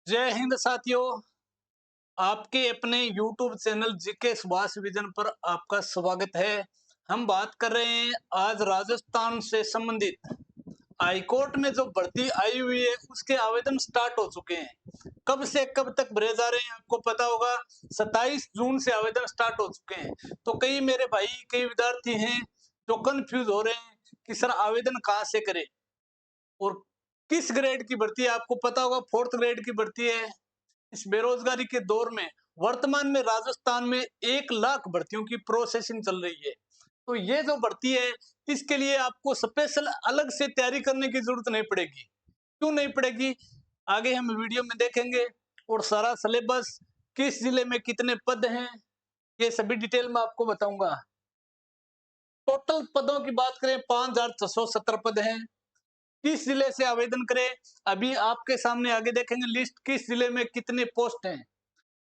जय हिंद साथियों। आपके अपने YouTube channel GK Subhash vision पर आपका स्वागत है। हम बात कर रहे हैं आज राजस्थान से संबंधित हाईकोर्ट में जो भर्ती आई हुई है उसके आवेदन स्टार्ट हो चुके हैं। कब से कब तक भरे जा रहे हैं आपको पता होगा। 27 जून से आवेदन स्टार्ट हो चुके हैं। तो कई मेरे भाई कई विद्यार्थी हैं जो कंफ्यूज हो रहे हैं कि सर आवेदन कहाँ से करें और किस ग्रेड की भर्ती है। आपको पता होगा 4th ग्रेड की भर्ती है। इस बेरोजगारी के दौर में वर्तमान में राजस्थान में 1 लाख भर्तियों की प्रोसेसिंग चल रही है। तो ये जो भर्ती है इसके लिए आपको स्पेशल अलग से तैयारी करने की जरूरत नहीं पड़ेगी। क्यों नहीं पड़ेगी आगे हम वीडियो में देखेंगे। और सारा सिलेबस किस जिले में कितने पद हैं ये सभी डिटेल में आपको बताऊंगा। टोटल पदों की बात करें 5,670 पद हैं। किस जिले से आवेदन करें अभी आपके सामने आगे देखेंगे लिस्ट किस जिले में कितने पोस्ट हैं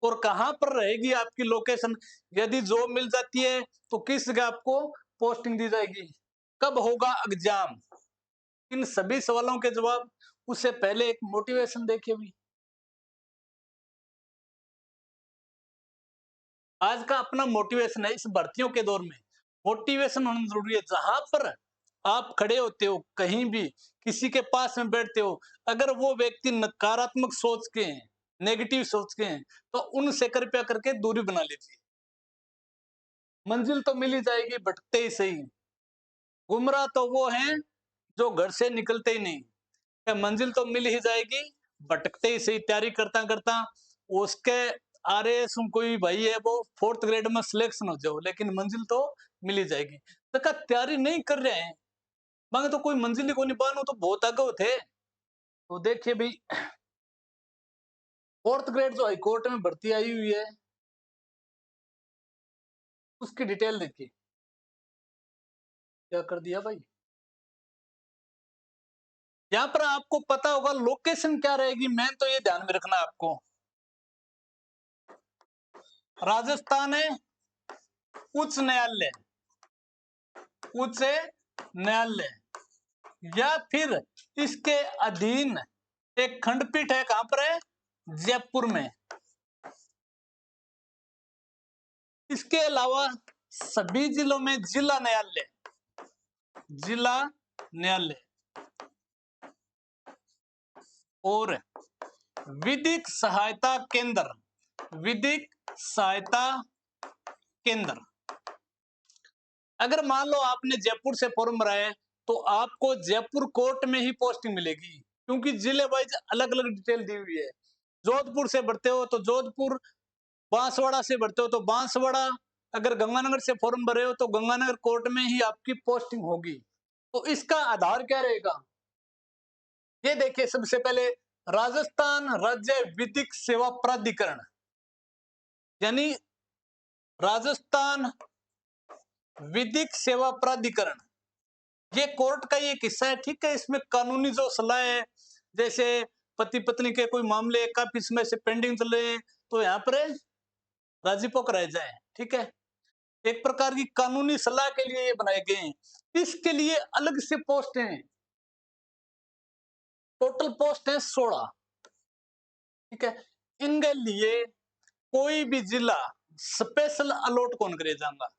और कहां पर रहेगी आपकी लोकेशन। यदि जॉब मिल जाती है तो किस जगह आपको पोस्टिंग दी जाएगी, कब होगा एग्जाम, इन सभी सवालों के जवाब। उससे पहले एक मोटिवेशन देखिए भी आज का अपना मोटिवेशन है। इस भर्तियों के दौर में मोटिवेशन होना जरूरी है। जहां पर आप खड़े होते हो कहीं भी किसी के पास में बैठते हो, अगर वो व्यक्ति नकारात्मक सोच के हैं, नेगेटिव सोच के हैं, तो उनसे कृपया करके दूरी बना लीजिए। मंजिल तो मिल ही जाएगी भटकते ही सही। गुमराह तो वो हैं जो घर से निकलते ही नहीं। क्या मंजिल तो मिल ही जाएगी भटकते ही सही। तैयारी करता करता उसके आरएएस कोई भाई है वो 4th ग्रेड में सिलेक्शन हो जाओ लेकिन मंजिल तो मिल ही जाएगी। तो क्या तैयारी नहीं कर रहे हैं मांगे तो कोई मंजिल ही को नहीं पानो तो बहुत आगे थे। तो देखिए भाई 4th ग्रेड जो हाईकोर्ट में भर्ती आई हुई है उसकी डिटेल देखिए। क्या कर दिया भाई, यहाँ पर आपको पता होगा लोकेशन क्या रहेगी। मैं तो ये ध्यान में रखना आपको, राजस्थान है उच्च न्यायालय, उच्च न्यायालय या फिर इसके अधीन एक खंडपीठ है। कहां पर है, जयपुर में। इसके अलावा सभी जिलों में जिला न्यायालय, जिला न्यायालय और विधिक सहायता केंद्र, विधिक सहायता केंद्र। अगर मान लो आपने जयपुर से फॉर्म भरा है तो आपको जयपुर कोर्ट में ही पोस्टिंग मिलेगी क्योंकि जिले वाइज अलग अलग डिटेल दी हुई है। जोधपुर से भरते हो तो जोधपुर, बांसवाड़ा से भरते हो तो बांसवाड़ा, अगर गंगानगर से फॉर्म भरे हो तो गंगानगर कोर्ट में ही आपकी पोस्टिंग होगी। तो इसका आधार क्या रहेगा ये देखिए। सबसे पहले राजस्थान राज्य विधिक सेवा प्राधिकरण यानी राजस्थान विधिक सेवा प्राधिकरण ये कोर्ट का ये किस्सा है। ठीक है, इसमें कानूनी जो सलाह है जैसे पति पत्नी के कोई मामले काफी समय से पेंडिंग चल रहे हैं तो यहाँ पर राजीपो कराए जाए। ठीक है, एक प्रकार की कानूनी सलाह के लिए ये बनाए गए हैं। इसके लिए अलग से पोस्ट हैं, टोटल पोस्ट है 16। ठीक है, इनके लिए कोई भी जिला स्पेशल अलॉट कौन करे जाएगा।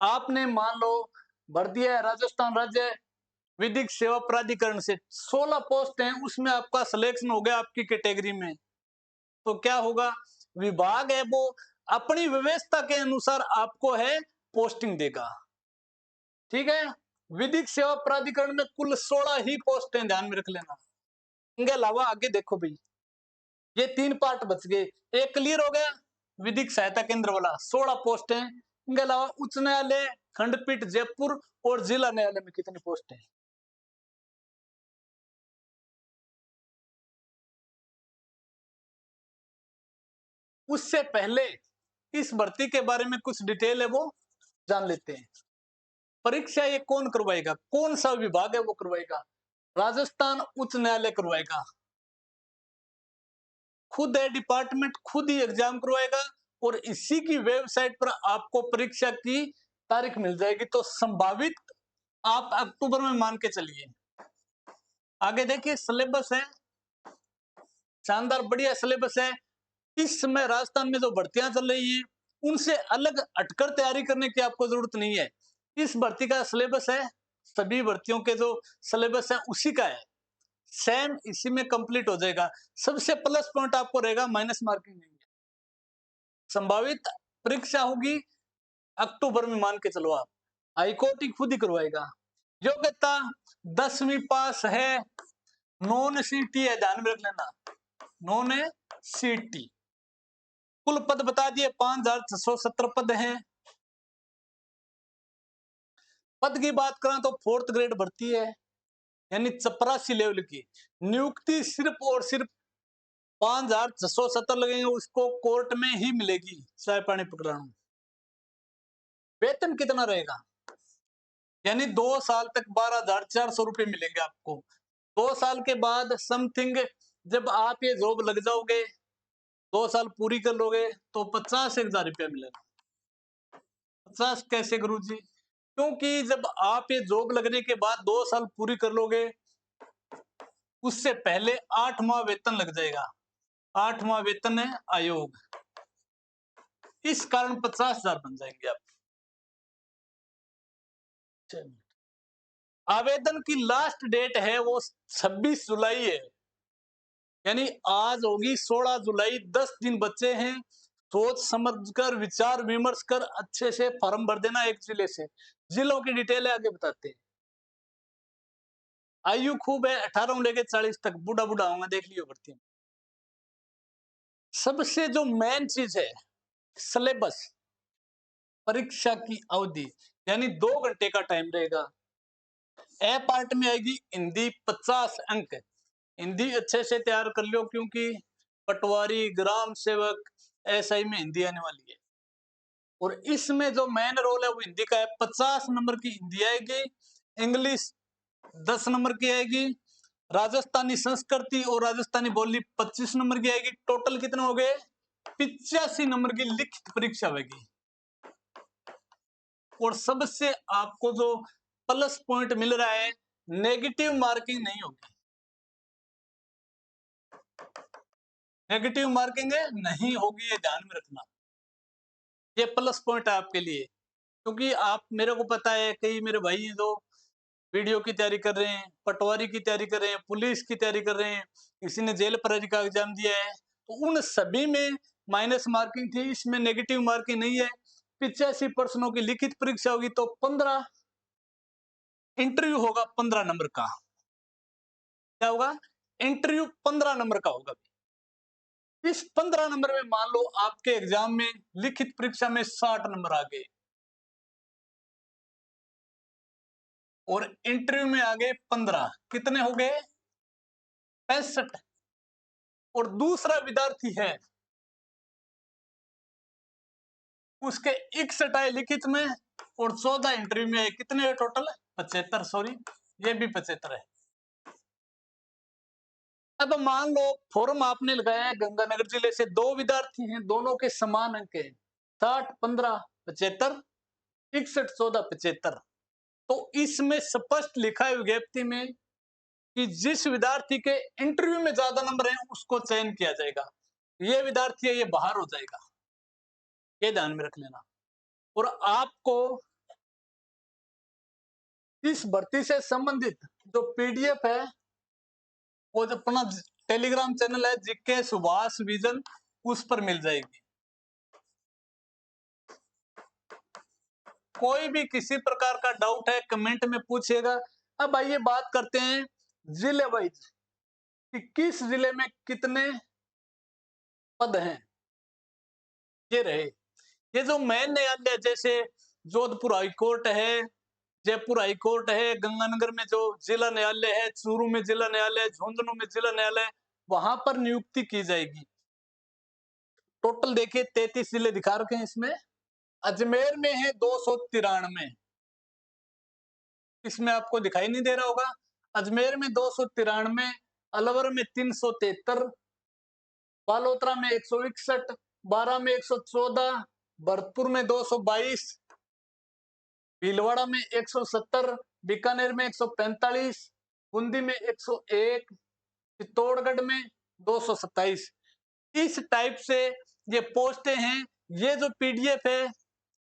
आपने मान लो भर दिया है राजस्थान राज्य विधिक सेवा प्राधिकरण से 16 पोस्ट हैं, उसमें आपका सिलेक्शन हो गया आपकी कैटेगरी में। तो क्या होगा, विभाग है वो अपनी व्यवस्था के अनुसार आपको है पोस्टिंग देगा। ठीक है, विधिक सेवा प्राधिकरण में कुल 16 ही पोस्ट हैं, ध्यान में रख लेना। इनके अलावा आगे देखो भाई, ये 3 पार्ट बच गए। एक क्लियर हो गया विधिक सहायता केंद्र वाला 16 पोस्ट हैं। इनके अलावा उच्च न्यायालय, खंडपीठ जयपुर और जिला न्यायालय में कितनी पोस्ट है। उससे पहले इस भर्ती के बारे में कुछ डिटेल है वो जान लेते हैं। परीक्षा ये कौन करवाएगा, कौन सा विभाग है वो करवाएगा, राजस्थान उच्च न्यायालय करवाएगा। खुद है डिपार्टमेंट, खुद ही एग्जाम करवाएगा और इसी की वेबसाइट पर आपको परीक्षा की तारीख मिल जाएगी। तो संभावित आप अक्टूबर में मान के चलिए। आगे देखिए सिलेबस है शानदार बढ़िया सिलेबस है। इस समय राजस्थान में जो भर्तियां चल रही हैं उनसे अलग हटकर तैयारी करने की आपको जरूरत नहीं है। इस भर्ती का सिलेबस है, सभी भर्तियों के जो सिलेबस है उसी का है, सेम इसी में कंप्लीट हो जाएगा। सबसे प्लस पॉइंट आपको रहेगा माइनस मार्किंग नहीं है। संभावित परीक्षा होगी अक्टूबर में, मान के चलो आप, हाईकोर्ट ही खुद ही करवाएगा। योग्यता 10वीं पास है, नॉन सीटी है, ध्यान में रख लेना, नॉन सीटी। कुल पद बता दिए, 5670 पद हैं। पद की बात करें तो 4th ग्रेड भर्ती है, यानी चपरासी लेवल की। नियुक्ति सिर्फ और सिर्फ 5670 लगेंगे, उसको कोर्ट में ही मिलेगी, चाय पानी पकड़ाना। वेतन कितना रहेगा, यानी 2 साल तक 12,400 रुपए मिलेंगे आपको। 2 साल के बाद समथिंग जब आप ये जॉब लग जाओगे, 2 साल पूरी कर लोगे तो 50,000 रुपया मिलेगा। 50 कैसे गुरु जी? क्योंकि जब आप ये जॉब लगने के बाद 2 साल पूरी कर लोगे, उससे पहले 8वां वेतन लग जाएगा। 8वां वेतन है आयोग, इस कारण 50,000 बन जाएंगे आप। आवेदन की लास्ट डेट है वो 26 जुलाई है, यानी आज होगी 16 जुलाई, 10 दिन बचे हैं। सोच समझ कर विचार विमर्श कर अच्छे से फॉर्म भर देना। एक जिले से, जिलों की डिटेल है आगे बताते हैं। आयु खूब है, 18 लेके 40 तक, बूढ़ा बूढ़ा होगा, देख लियो भर्ती में। सबसे जो मेन चीज है सिलेबस, परीक्षा की अवधि, यानी 2 घंटे का टाइम रहेगा। ए पार्ट में आएगी हिंदी 50 अंक, हिंदी अच्छे से तैयार कर लो, क्योंकि पटवारी, ग्राम सेवक, एसआई में हिंदी आने वाली है। और इसमें जो मेन रोल है वो हिंदी का है। 50 नंबर की हिंदी आएगी, इंग्लिश 10 नंबर की आएगी, राजस्थानी संस्कृति और राजस्थानी बोली 25 नंबर की आएगी। टोटल कितने हो गए? 85 नंबर की लिखित परीक्षा होगी। और सबसे आपको जो प्लस पॉइंट मिल रहा है, नेगेटिव मार्किंग नहीं होगी। नेगेटिव मार्किंग नहीं होगी, ये ध्यान में रखना, ये प्लस पॉइंट है आपके लिए। क्योंकि आप, मेरे को पता है कई मेरे भाई हैं जो वीडियो की तैयारी कर रहे हैं, पटवारी की तैयारी कर रहे हैं, पुलिस की तैयारी कर रहे हैं, किसी ने जेल प्रहरी का एग्जाम दिया है, तो उन सभी में माइनस मार्किंग थी, इसमें नेगेटिव मार्किंग नहीं है। 85 प्रश्नों की लिखित परीक्षा होगी, तो 15 इंटरव्यू होगा 15 नंबर का। क्या होगा? इंटरव्यू 15 नंबर का होगा। इस 15 नंबर में मान लो आपके एग्जाम में, लिखित परीक्षा में 60 नंबर आ गए और इंटरव्यू में आ गए 15, कितने हो गए? 65। और दूसरा विद्यार्थी है, उसके 61 आए लिखित में और 14 इंटरव्यू में आए, कितने है टोटल? 75, सॉरी ये भी 75 है। अब मान लो फॉर्म आपने लगाया है गंगानगर जिले से, 2 विद्यार्थी हैं, दोनों के समान अंक है, 60 15 75, 61 14 75। तो इसमें स्पष्ट लिखा है विज्ञप्ति में कि जिस विद्यार्थी के इंटरव्यू में ज्यादा नंबर है उसको चयन किया जाएगा, ये विद्यार्थी है ये बाहर हो जाएगा, ये ध्यान में रख लेना। और आपको इस भर्ती से संबंधित जो पीडीएफ है, वो जो अपना टेलीग्राम चैनल है जीके सुभाष विजन, उस पर मिल जाएगी। कोई भी किसी प्रकार का डाउट है कमेंट में पूछिएगा। अब आइए बात करते हैं जिले वाइज कि किस जिले में कितने पद हैं। ये रहे, ये जो मेन न्यायालय, जैसे जोधपुर हाईकोर्ट है, जयपुर हाईकोर्ट है, गंगानगर में जो जिला न्यायालय है, चूरू में जिला न्यायालय, झुंझुनू में जिला न्यायालय, वहां पर नियुक्ति की जाएगी। टोटल देखिए 33 जिले दिखा रखे हैं इसमें। अजमेर में है 293, इसमें आपको दिखाई नहीं दे रहा होगा। अजमेर में 293, अलवर में 373, बालोतरा में 161, बारा में 114, भरतपुर में 222, भीलवाड़ा में 170, बीकानेर में 145, बूंदी में 101, चित्तौड़गढ़ में 227। इस टाइप से ये पोस्टें हैं। ये जो पीडीएफ है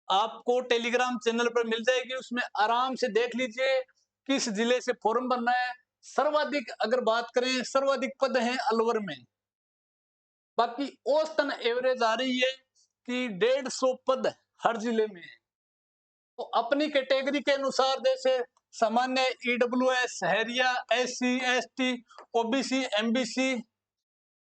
आपको टेलीग्राम चैनल पर मिल जाएगी, उसमें आराम से देख लीजिए किस जिले से फॉर्म भरना है। सर्वाधिक अगर बात करें, सर्वाधिक पद हैं अलवर में। बाकी औसतन एवरेज आ रही है कि 150 पद हर जिले में है। तो अपनी कैटेगरी के अनुसार जैसे सामान्य, ईडब्ल्यूएस, शहरिया, एससी, एसटी, ओबीसी, एमबीसी,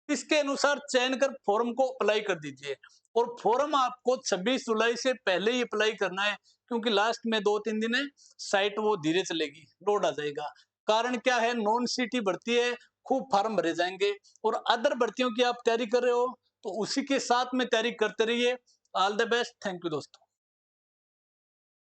इसके अनुसार चयन कर फॉर्म को अप्लाई कर दीजिए। और फॉर्म आपको 26 जुलाई से पहले ही अप्लाई करना है, क्योंकि लास्ट में 2-3 दिन है, साइट वो धीरे चलेगी, लोड आ जाएगा। कारण क्या है, नॉन सिटी भर्ती है, खूब फार्म भरे जाएंगे। और अदर भर्तियों की आप तैयारी कर रहे हो तो उसी के साथ में तैयारी करते रहिए। All the best, thank you दोस्तों।